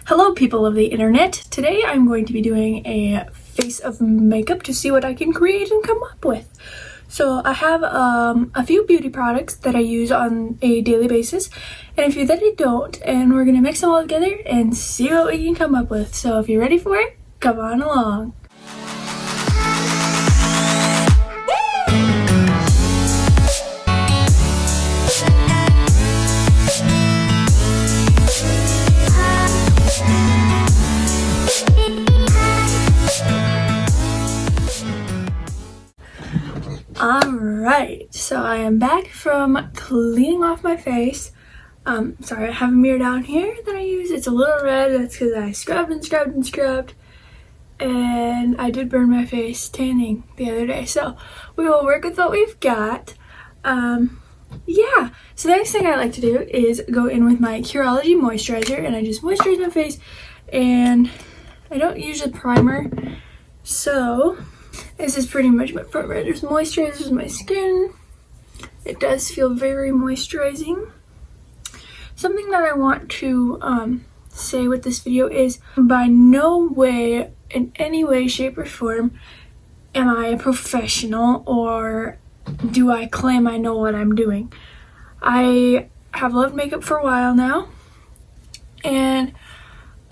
Hello people of the internet. Today I'm going to be doing a face of makeup to see what I can create and come up with. So I have a few beauty products that I use on a daily basis and a few that I don't, and we're going to mix them all together and see what we can come up with. So if you're ready for it, come on along. Alright, so I am back from cleaning off my face. Sorry, I have a mirror down here that I use. It's a little red. That's because I scrubbed and scrubbed and scrubbed. And I did burn my face tanning the other day. So we will work with what we've got. Yeah, so the next thing I like to do is go in with my Curology moisturizer. And I just moisturize my face. And I don't use a primer. So this is pretty much my primer. It just moisturizes my skin. It does feel very moisturizing. Something that I want to say with this video is by no way, in any way, shape, or form, am I a professional or do I claim I know what I'm doing. I have loved makeup for a while now, and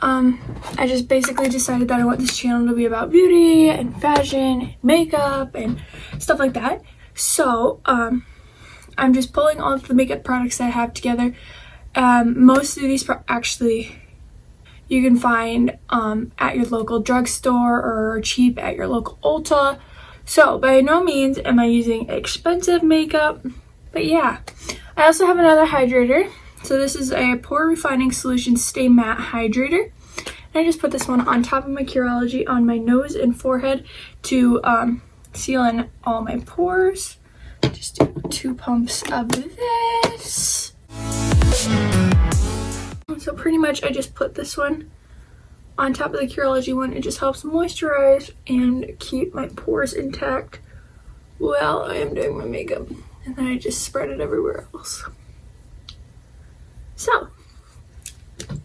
I just basically decided that I want this channel to be about beauty and fashion, makeup, and stuff like that. So I'm just pulling all of the makeup products that I have together. Most of these actually you can find at your local drugstore or cheap at your local Ulta. So by no means am I using expensive makeup, but yeah. I also have another hydrator. So this is a Pore Refining Solution Stay Matte Hydrator. And I just put this one on top of my Curology on my nose and forehead to seal in all my pores. Just do 2 pumps of this. So pretty much I just put this one on top of the Curology one. It just helps moisturize and keep my pores intact while I am doing my makeup. And then I just spread it everywhere else. So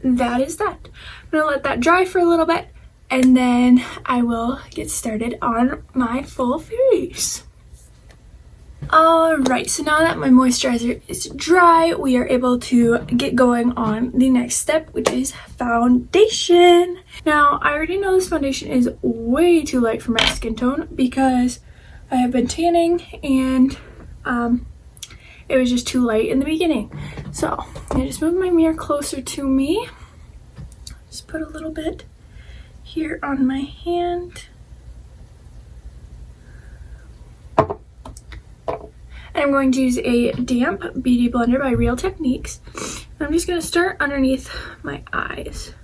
that is that. I'm gonna let that dry for a little bit and then I will get started on my full face. Alright, so now that my moisturizer is dry, we are able to get going on the next step, which is foundation. Now, I already know this foundation is way too light for my skin tone because I have been tanning and it was just too light in the beginning. So I just move my mirror closer to me. Just put a little bit here on my hand. And I'm going to use a damp beauty blender by Real Techniques. And I'm just going to start underneath my eyes.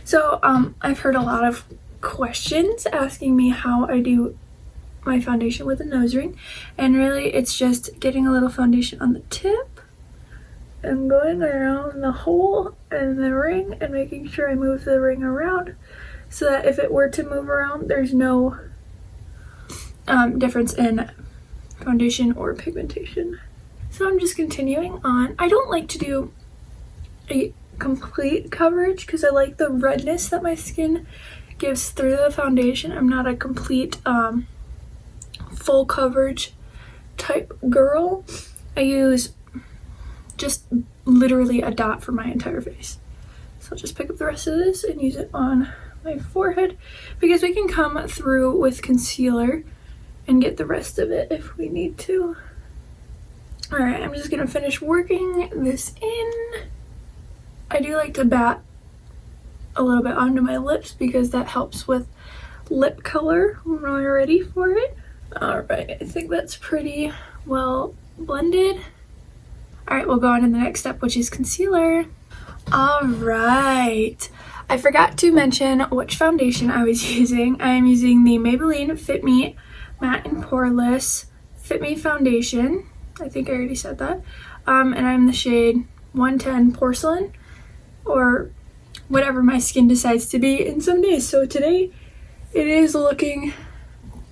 So I've heard a lot of questions asking me how I do my foundation with a nose ring, and really it's just getting a little foundation on the tip and going around the hole and the ring and making sure I move the ring around so that if it were to move around, there's no difference in foundation or pigmentation. So I'm just continuing on. I don't like to do a complete coverage because I like the redness that my skin gives through the foundation. I'm not a complete full coverage type girl. I use just literally a dot for my entire face. So I'll just pick up the rest of this and use it on my forehead because we can come through with concealer and get the rest of it if we need to. Alright, I'm just gonna finish working this in. I do like to bat a little bit onto my lips because that helps with lip color when we're ready for it. Alright, I think that's pretty well blended. Alright, we'll go on to the next step, which is concealer. Alright, I forgot to mention which foundation I was using. I am using the Maybelline Fit Me Matte and Poreless Fit Me Foundation. I think I already said that. And I'm the shade 110 Porcelain, or whatever my skin decides to be in some days. So today it is looking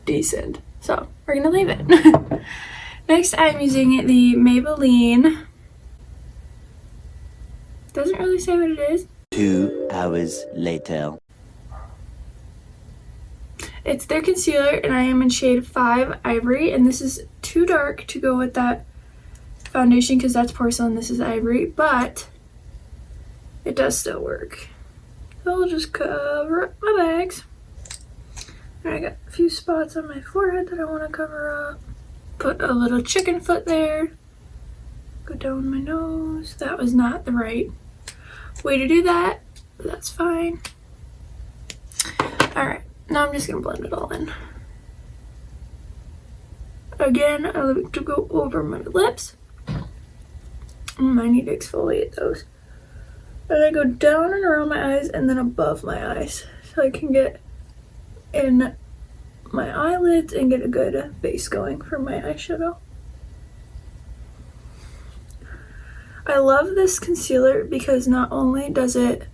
decent. So we're gonna leave it. Next, I'm using the Maybelline. Doesn't really say what it is. 2 hours later. It's their concealer, and I am in shade 5 Ivory, and this is too dark to go with that foundation because that's porcelain, this is ivory, but it does still work. So I'll just cover up my bags. And I got a few spots on my forehead that I want to cover up. Put a little chicken foot there. Go down my nose. That was not the right way to do that, but that's fine. Alright, now I'm just going to blend it all in. Again, I like to go over my lips. I need to exfoliate those. And I go down and around my eyes and then above my eyes. So I can get in my eyelids and get a good base going for my eyeshadow. I love this concealer because not only does it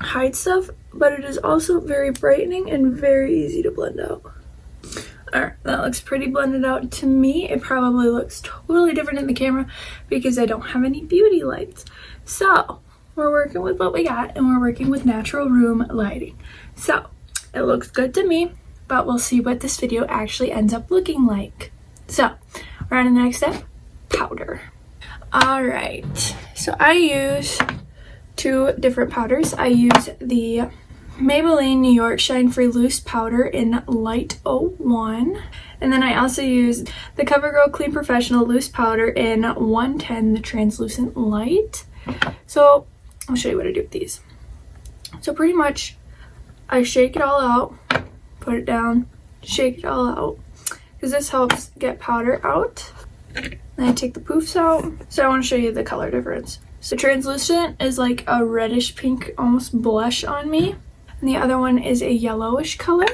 hide stuff, but it is also very brightening and very easy to blend out. Alright, that looks pretty blended out to me. It probably looks totally different in the camera because I don't have any beauty lights. So, we're working with what we got and we're working with natural room lighting. So, it looks good to me, but we'll see what this video actually ends up looking like. So, we're on to the next step, powder. Alright, so I use 2 different powders. I use the Maybelline New York Shine Free Loose Powder in Light 01. And then I also use the CoverGirl Clean Professional Loose Powder in 110, the Translucent Light. So I'll show you what I do with these. So pretty much I shake it all out, put it down, shake it all out, because this helps get powder out. Then I take the poofs out. So I want to show you the color difference. So translucent is like a reddish pink, almost blush on me. And the other one is a yellowish color.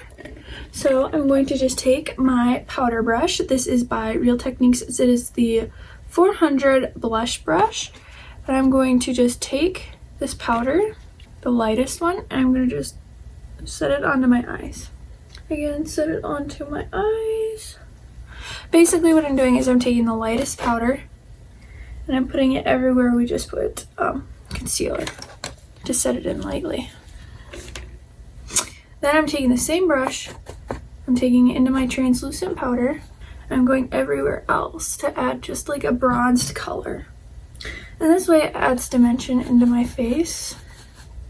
So I'm going to just take my powder brush. This is by Real Techniques. It is the 400 blush brush. And I'm going to just take this powder, the lightest one, and I'm going to just set it onto my eyes. Again, set it onto my eyes. Basically what I'm doing is I'm taking the lightest powder and I'm putting it everywhere we just put concealer to set it in lightly. Then I'm taking the same brush, I'm taking it into my translucent powder, and I'm going everywhere else to add just like a bronzed color. And this way it adds dimension into my face.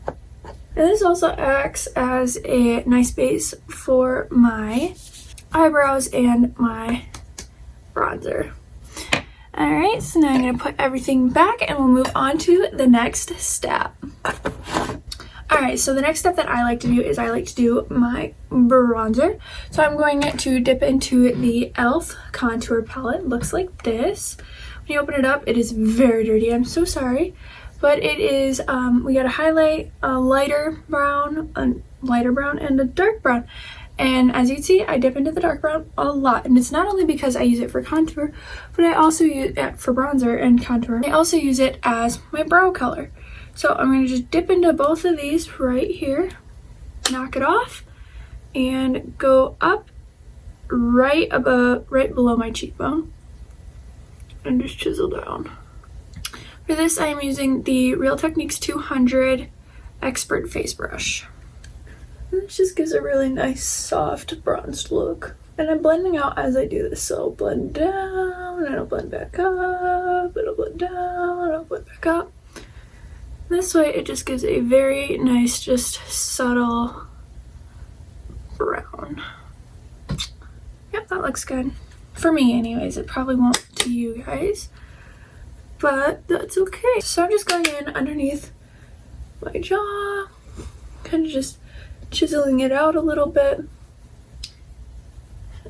And this also acts as a nice base for my eyebrows and my bronzer. Alright, so now I'm going to put everything back and we'll move on to the next step. Alright, so the next step that I like to do is I like to do my bronzer. So I'm going to dip into the e.l.f. contour palette. It looks like this. When you open it up, it is very dirty. I'm so sorry. But it is, we got a highlight, a lighter brown, and a dark brown. And as you can see, I dip into the dark brown a lot. And it's not only because I use it for contour, but I also use it for bronzer and contour. I also use it as my brow color. So I'm going to just dip into both of these right here, knock it off, and go up right below my cheekbone, and just chisel down. For this, I am using the Real Techniques 200 Expert Face Brush. And this just gives a really nice, soft, bronzed look. And I'm blending out as I do this, so I'll blend down, and I'll blend back up, and I'll blend down, and I'll blend back up. This way, it just gives a very nice, just subtle brown. Yep, that looks good. For me, anyways. It probably won't to you guys, but that's okay. So I'm just going in underneath my jaw, kind of just chiseling it out a little bit.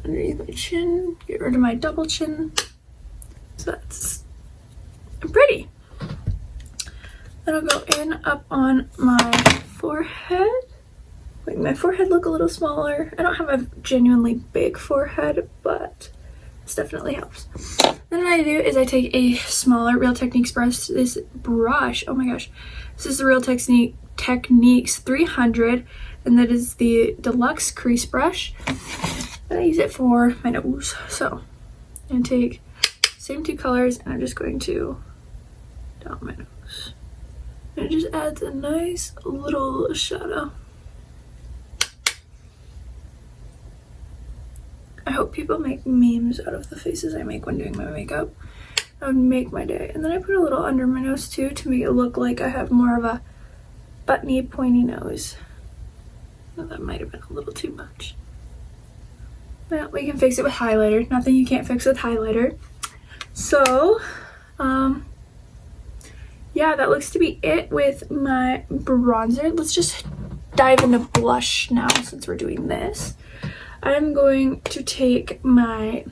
Underneath my chin, get rid of my double chin. So that's pretty. Then I'll go in up on my forehead. Make my forehead look a little smaller. I don't have a genuinely big forehead, but this definitely helps. Then what I do is I take a smaller Real Techniques brush. This brush, oh my gosh. This is the Real Techniques 300. and that is the Deluxe Crease Brush. And I use it for my nose. So I'm going to take same two colors, and I'm just going to down my nose. And it just adds a nice little shadow. I hope people make memes out of the faces I make when doing my makeup. That would make my day. And then I put a little under my nose too to make it look like I have more of a buttony, pointy nose. Well, that might have been a little too much. Well, we can fix it with highlighter. Nothing you can't fix with highlighter. So, yeah, that looks to be it with my bronzer. Let's just dive into blush now since we're doing this. I'm going to take my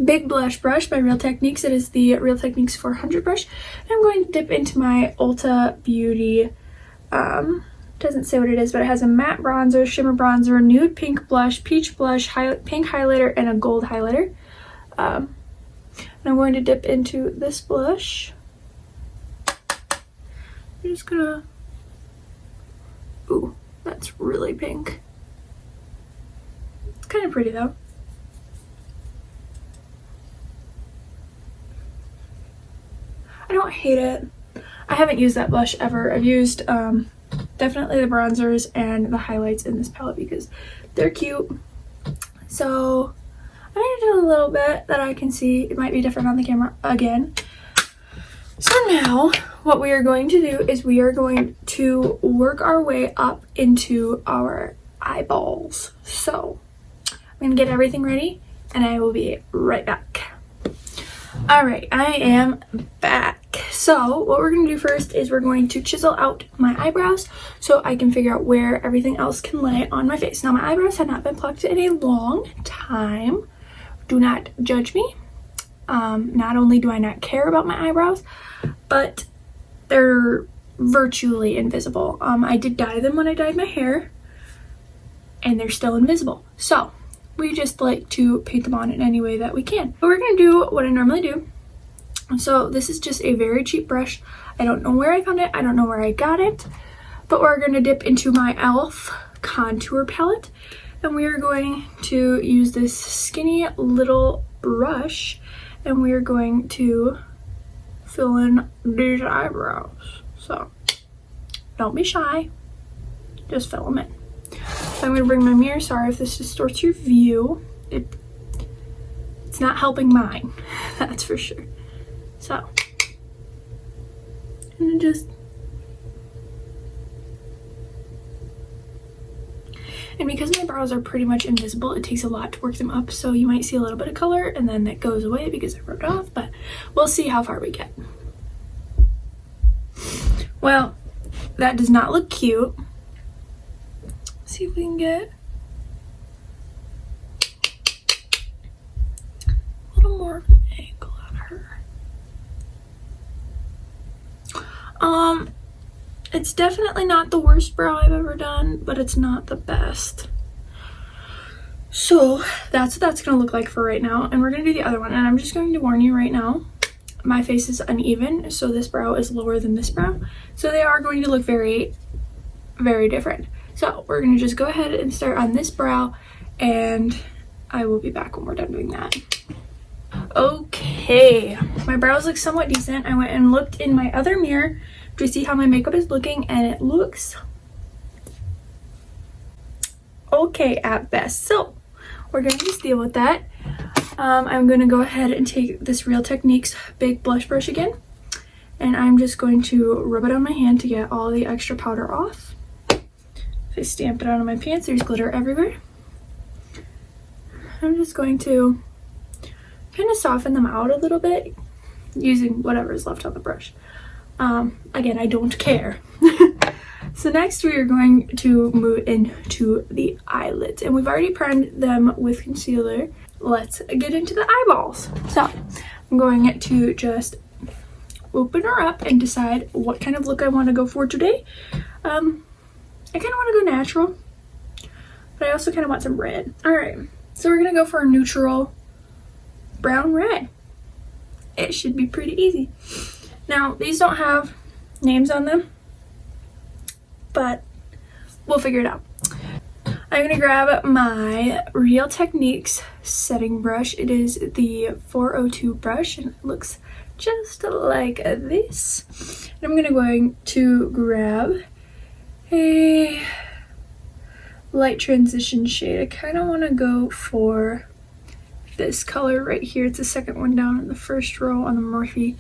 big blush brush by Real Techniques. It is the Real Techniques 400 brush. And I'm going to dip into my Ulta Beauty, doesn't say what it is, but it has a matte bronzer, shimmer bronzer, nude pink blush, peach blush, pink highlighter, and a gold highlighter. And I'm going to dip into this blush. I'm just gonna, ooh, that's really pink. It's kind of pretty though. I don't hate it. I haven't used that blush ever. I've used definitely the bronzers and the highlights in this palette because they're cute. So I'm going to do a little bit that I can see. It might be different on the camera again. So now what we are going to do is we are going to work our way up into our eyeballs. So I'm going to get everything ready and I will be right back. Alright, I am back. So what we're going to do first is we're going to chisel out my eyebrows so I can figure out where everything else can lay on my face. Now my eyebrows have not been plucked in a long time. Do not judge me. Not only do I not care about my eyebrows, but they're virtually invisible. I did dye them when I dyed my hair, and they're still invisible. So we just like to paint them on in any way that we can. But we're gonna do what I normally do. So this is just a very cheap brush. I don't know where I found it. I don't know where I got it. But we're gonna dip into my e.l.f. contour palette, and we are going to use this skinny little brush, and we are going to fill in these eyebrows. So don't be shy, just fill them in. So I'm gonna bring my mirror. Sorry if this distorts your view. It's not helping mine, that's for sure. So, and just, and because my brows are pretty much invisible, it takes a lot to work them up. So you might see a little bit of color and then that goes away because I rubbed off, but we'll see how far we get. Well, that does not look cute. Let's see if we can get a little more of an angle on her. It's definitely not the worst brow I've ever done, but it's not the best. So that's what that's gonna look like for right now, and we're gonna do the other one. And I'm just going to warn you right now, my face is uneven, so this brow is lower than this brow, so they are going to look very, very different. So we're gonna just go ahead and start on this brow, and I will be back when we're done doing that. Okay, my brows look somewhat decent. I went and looked in my other mirror to see how my makeup is looking, and it looks okay at best. So we're gonna just deal with that. I'm gonna go ahead and take this Real Techniques big blush brush again, and I'm just going to rub it on my hand to get all the extra powder off. If I stamp it onto my pants, there's glitter everywhere. I'm just going to kind of soften them out a little bit using whatever is left on the brush. Again, I don't care. So next we are going to move into the eyelids, and we've already primed them with concealer. Let's get into the eyeballs. So I'm going to just open her up and decide what kind of look I want to go for today. I kind of want to go natural, but I also kind of want some red. All right, so we're gonna go for a neutral brown red. It should be pretty easy. Now these don't have names on them, but we'll figure it out. I'm gonna grab my Real Techniques setting brush. It is the 402 brush and it looks just like this. And I'm going to grab a light transition shade. I kind of want to go for this color right here. It's the second one down in the first row on the Morphe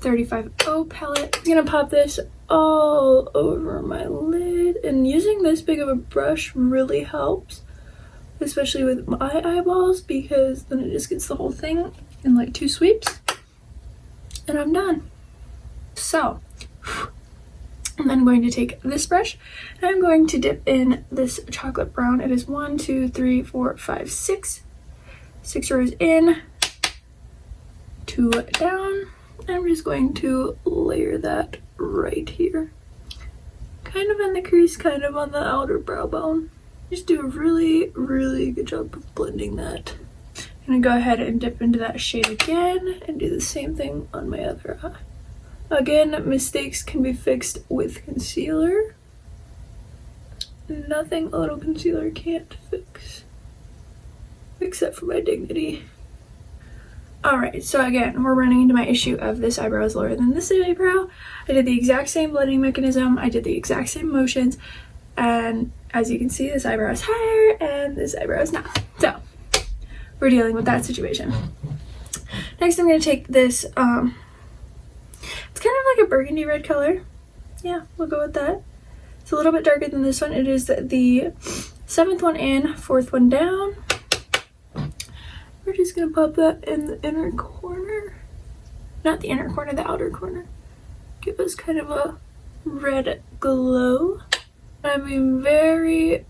35O palette. I'm gonna pop this all over my lid, and using this big of a brush really helps, especially with my eyeballs, because then it just gets the whole thing in like 2 sweeps and I'm done. So and then I'm going to take this brush and I'm going to dip in this chocolate brown. It is 1, 2, 3, 4, 5, 6 rows in, 2 down. I'm just going to layer that right here, kind of in the crease, kind of on the outer brow bone. Just do a really good job of blending that. I'm gonna go ahead and dip into that shade again and do the same thing on my other eye. Again, mistakes can be fixed with concealer. Nothing a little concealer can't fix, except for my dignity. Alright, so again, we're running into my issue of this eyebrow is lower than this eyebrow. I did the exact same blending mechanism, I did the exact same motions, and as you can see, this eyebrow is higher and this eyebrow is not. So, we're dealing with that situation. Next, I'm going to take this, it's kind of like a burgundy red color. Yeah, we'll go with that. It's a little bit darker than this one. It is the 7th one in, 4th one down. We're just gonna pop that in the inner corner. Not the inner corner, the outer corner. Give us kind of a red glow. I'm being very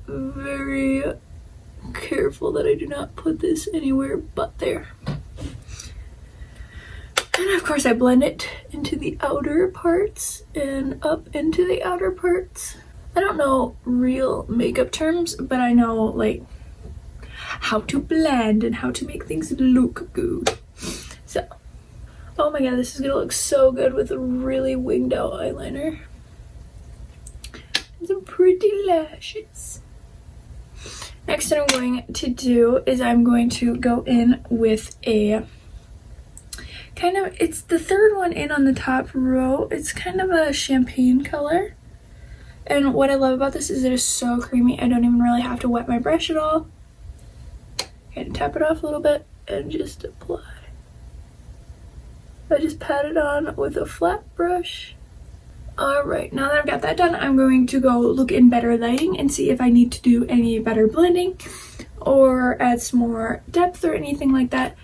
careful that I do not put this anywhere but there. And of course I blend it into the outer parts and up into the outer parts. I don't know real makeup terms, but I know like how to blend and how to make things look good. So, oh my god, this is gonna look so good with a really winged out eyeliner. And some pretty lashes. Next what I'm going to do is I'm going to go in with a kind of, it's the 3rd one in on the top row. It's kind of a champagne color. And what I love about this is it is so creamy. I don't even really have to wet my brush at all. Kind of tap it off a little bit and just apply. I just pat it on with a flat brush. Alright, now that I've got that done, I'm going to go look in better lighting and see if I need to do any better blending or add some more depth or anything like that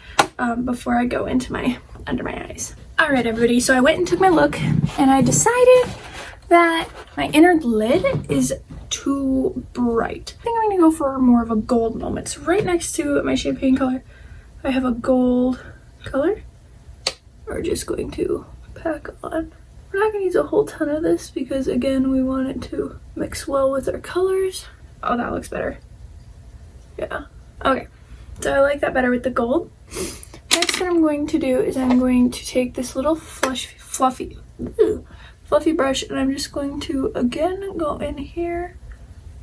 before I go into my under my eyes. Alright everybody, so I went and took my look and I decided that my inner lid is too bright. I think I'm gonna go for more of a gold moment. So right next to my champagne color, I have a gold color. We're just going to pack on. We're not gonna use a whole ton of this because again, we want it to mix well with our colors. Oh, that looks better. Yeah, okay. So I like that better with the gold. Next what I'm going to do is I'm going to take this little fluffy brush and I'm just going to again go in here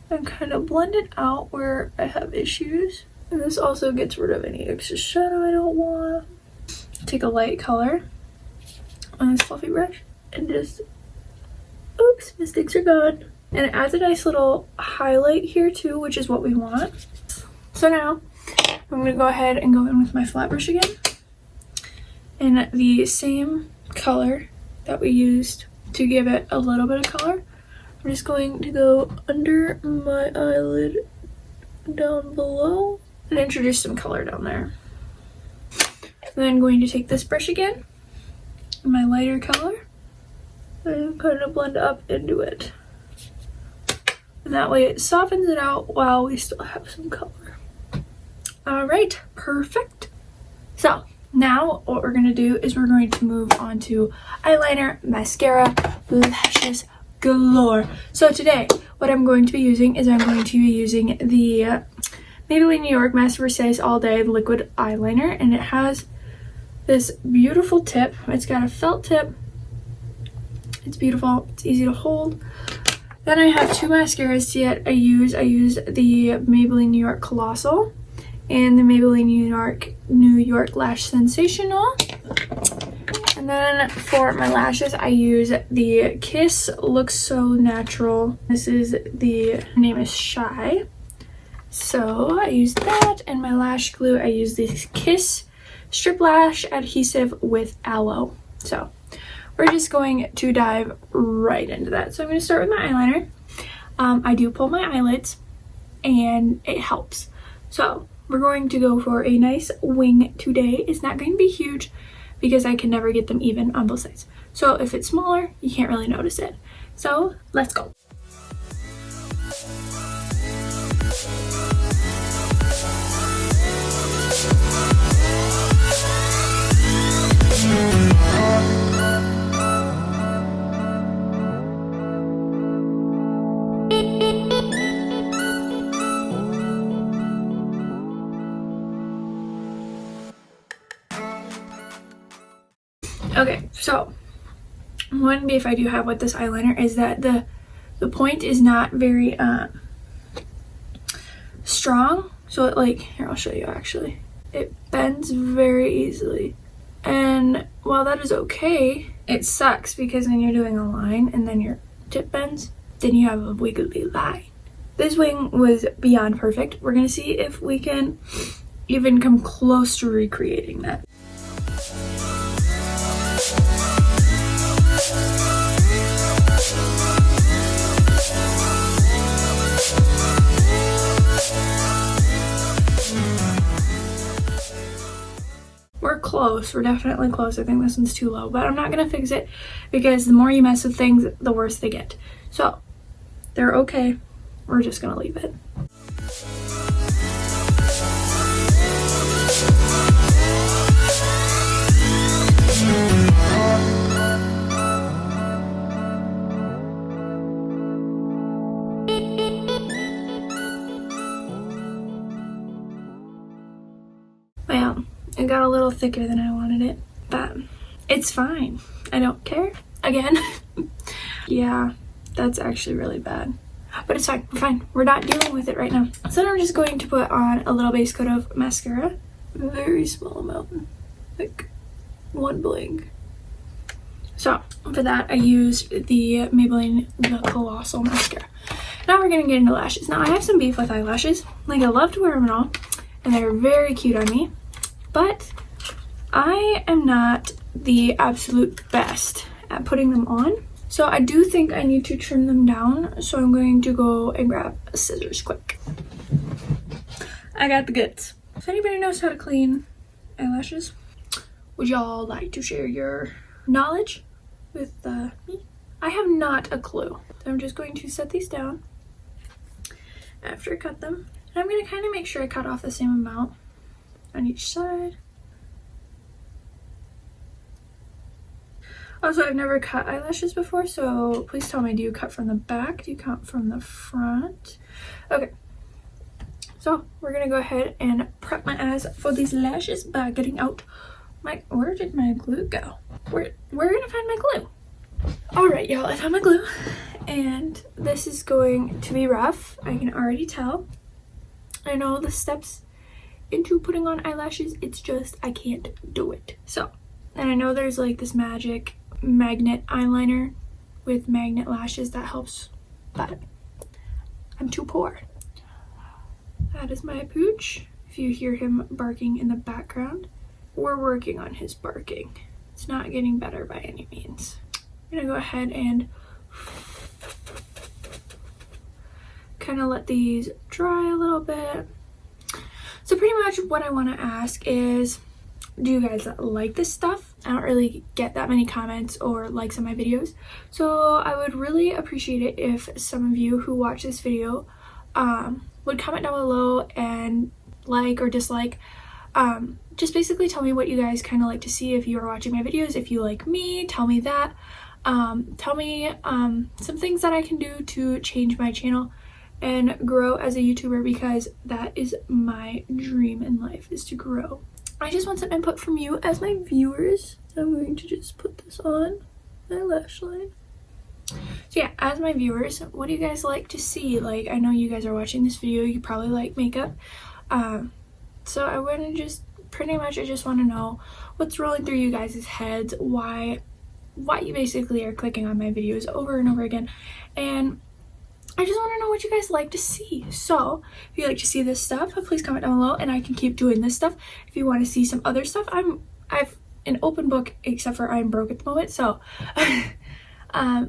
and kind of blend it out where I have issues. And this also gets rid of any extra shadow I don't want. Take a light color on this fluffy brush and just, oops, mistakes are gone. And it adds a nice little highlight here too, which is what we want. So now I'm gonna go ahead and go in with my flat brush again. In the same color that we used to give it a little bit of color, I'm just going to go under my eyelid down below and introduce some color down there. And then I'm going to take this brush again, my lighter color, and kind of blend up into it. And that way it softens it out while we still have some color. Alright, perfect. So now what we're going to do is we're going to move on to eyeliner, mascara, lashes galore. So today what I'm going to be using is I'm going to be using the Maybelline New York Master Versace All Day Liquid Eyeliner, and it has this beautiful tip. It's got a felt tip. It's beautiful. It's easy to hold. Then I have two mascaras yet I use. I use the Maybelline New York Colossal and the Maybelline New York Lash Sensational. And then for my lashes, I use the Kiss Looks So Natural. This is her name is Shy. So I use that, and my lash glue, I use this Kiss Strip Lash Adhesive with Aloe. So we're just going to dive right into that. So I'm going to start with my eyeliner. I do pull my eyelids, and it helps. So we're going to go for a nice wing today. It's not going to be huge, because I can never get them even on both sides. So if it's smaller, you can't really notice it. So let's go. Okay, so one beef I do have with this eyeliner is that the point is not very strong. So it here, I'll show you actually. It bends very easily. And while that is okay, it sucks because when you're doing a line and then your tip bends, then you have a wiggly line. This wing was beyond perfect. We're gonna see if we can even come close to recreating that. We're close. We're definitely close. I think this one's too low, but I'm not gonna fix it because the more you mess with things, the worse they get. So they're okay. We're just gonna leave it. Well, it got a little thicker than I wanted it, but it's fine. I don't care. Again, yeah, that's actually really bad, but it's fine. We're fine. We're not dealing with it right now. So then I'm just going to put on a little base coat of mascara, a very small amount, like one blink. So for that, I used the Maybelline the Colossal mascara. Now we're gonna get into lashes. Now I have some beef with eyelashes. Like, I love to wear them and all, and they're very cute on me, but I am not the absolute best at putting them on. So I do think I need to trim them down. So I'm going to go and grab a scissors quick. I got the goods. If anybody knows how to clean eyelashes, would y'all like to share your knowledge with me? I have not a clue. So I'm just going to set these down after I cut them. And I'm going to kind of make sure I cut off the same amount on each side. Also, I've never cut eyelashes before, so please tell me, do you cut from the back? Do you cut from the front? Okay, so we're gonna go ahead and prep my eyes for these lashes by getting out my, where did my glue go? We're gonna find my glue. All right, y'all, I found my glue, and this is going to be rough. I can already tell. I know the steps into putting on eyelashes, it's just I can't do it. So, and I know there's like this magic magnet eyeliner with magnet lashes that helps, but I'm too poor. That is my pooch. If you hear him barking in the background, we're working on his barking. It's not getting better by any means. I'm gonna go ahead and kind of let these dry a little bit. So pretty much what I want to ask is, do you guys like this stuff? I don't really get that many comments or likes on my videos, so I would really appreciate it if some of you who watch this video would comment down below and like or dislike. Just basically tell me what you guys kind of like to see if you are watching my videos. If you like me, tell me that. Tell me some things that I can do to change my channel and grow as a YouTuber, because that is my dream in life, is to grow. I just want some input from you as my viewers. So I'm going to just put this on my lash line. So yeah, as my viewers, what do you guys like to see? Like, I know you guys are watching this video, you probably like makeup. So I want to just, pretty much, I just want to know what's rolling through you guys' heads, why you basically are clicking on my videos over and over again. And I just want to know what you guys like to see. So if you like to see this stuff, please comment down below and I can keep doing this stuff. If you want to see some other stuff, I've an open book, except for I'm broke at the moment, so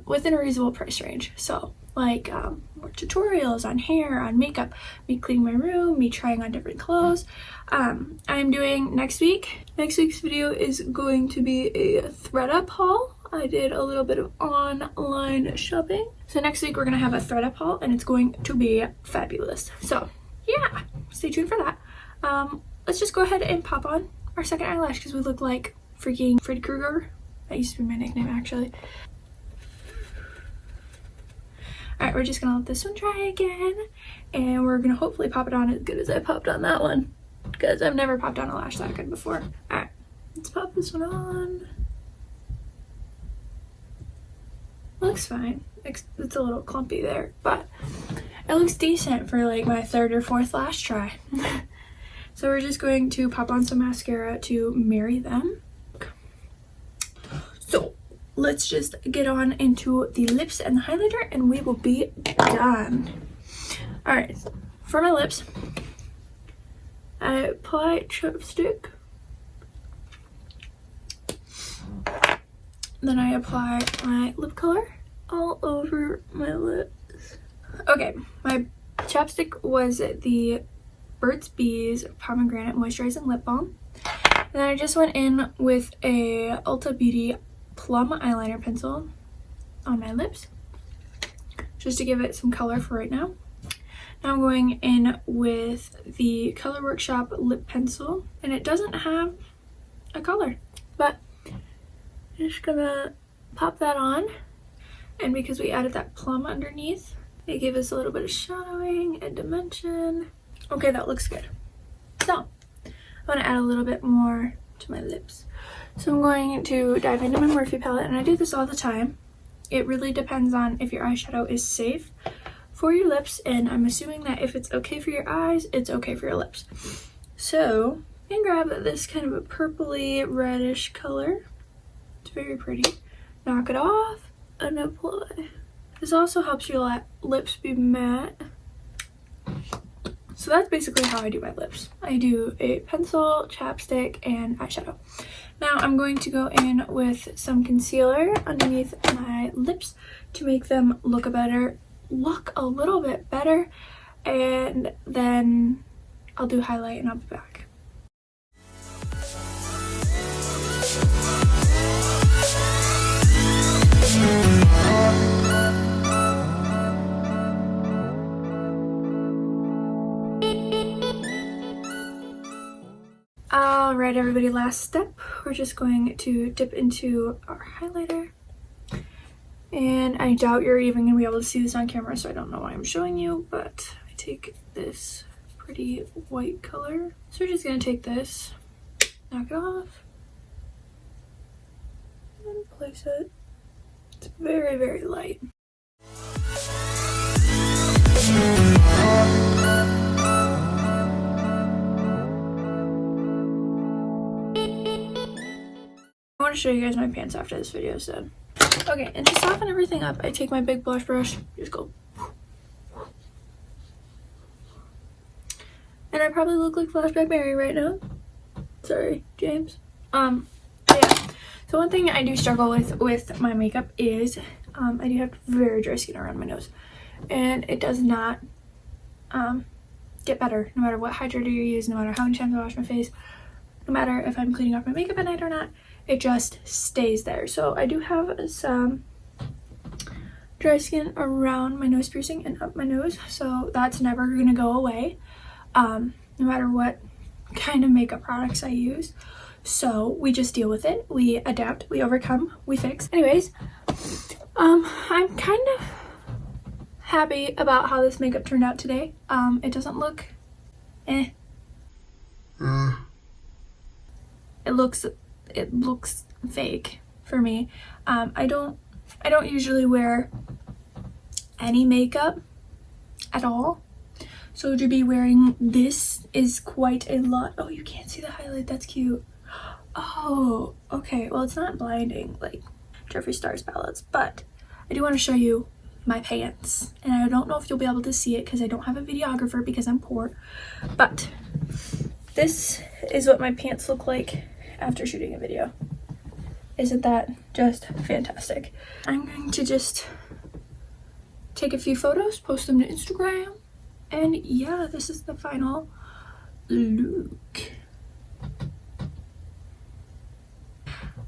within a reasonable price range. So like more tutorials on hair, on makeup, me cleaning my room, me trying on different clothes. I'm doing next week's video is going to be a ThredUp haul. I did a little bit of online shopping, so next week we're gonna have a ThredUp haul and it's going to be fabulous. So yeah, stay tuned for that. Let's just go ahead and pop on our second eyelash because we look like freaking Freddy Krueger. That used to be my nickname, actually. Alright, we're just gonna let this one dry again, and we're gonna hopefully pop it on as good as I popped on that one, because I've never popped on a lash that good before. Alright, let's pop this one on. Looks fine. It's a little clumpy there, but it looks decent for like my third or fourth lash try. So we're just going to pop on some mascara to marry them. So let's just get on into the lips and the highlighter and we will be done. Alright, for my lips, I apply chapstick. Then I apply my lip color all over my lips. Okay, my chapstick was the Burt's Bees Pomegranate Moisturizing Lip Balm. And then I just went in with a Ulta Beauty Plum Eyeliner Pencil on my lips, just to give it some color for right now. Now I'm going in with the Color Workshop Lip Pencil, and it doesn't have a color, but I'm just gonna pop that on, and because we added that plum underneath, it gave us a little bit of shadowing and dimension. Okay, that looks good. So I want to add a little bit more to my lips. So I'm going to dive into my Morphe palette, and I do this all the time. It really depends on if your eyeshadow is safe for your lips, and I'm assuming that if it's okay for your eyes, it's okay for your lips. So you can grab this kind of a purpley reddish color. It's very pretty. Knock it off and apply. This also helps your lips be matte. So that's basically how I do my lips. I do a pencil, chapstick, and eyeshadow. Now I'm going to go in with some concealer underneath my lips to make them look a little bit better, and then I'll do highlight and I'll be back. Alright everybody, last step. We're just going to dip into our highlighter. And I doubt you're even going to be able to see this on camera, so I don't know why I'm showing you, but I take this pretty white color. So we're just going to take this, knock it off, and place it. It's very, very light. I want to show you guys my pants after this video is done. Okay, and to soften everything up, I take my big blush brush, just go. And I probably look like Flashback Mary right now. Sorry, James. Yeah. So one thing I do struggle with my makeup is I do have very dry skin around my nose. And it does not get better no matter what hydrator you use, no matter how many times I wash my face, no matter if I'm cleaning off my makeup at night or not. It just stays there. So I do have some dry skin around my nose piercing and up my nose, so that's never gonna go away, no matter what kind of makeup products I use. So we just deal with it, we adapt, we overcome, we fix. Anyways, I'm kind of happy about how this makeup turned out today. It doesn't look it looks fake for me. I don't I don't usually wear any makeup at all. So to be wearing this is quite a lot. Oh, you can't see the highlight. That's cute. Oh, okay. Well, it's not blinding like Jeffree Star's palettes, but I do want to show you my pants. And I don't know if you'll be able to see it because I don't have a videographer because I'm poor. But this is what my pants look like after shooting a video. Isn't that just fantastic? I'm going to just take a few photos, post them to Instagram, and yeah, this is the final look.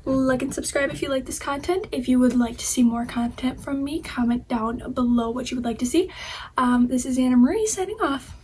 Like and subscribe if you like this content. If you would like to see more content from me, comment down below what you would like to see. This is Anna Marie signing off.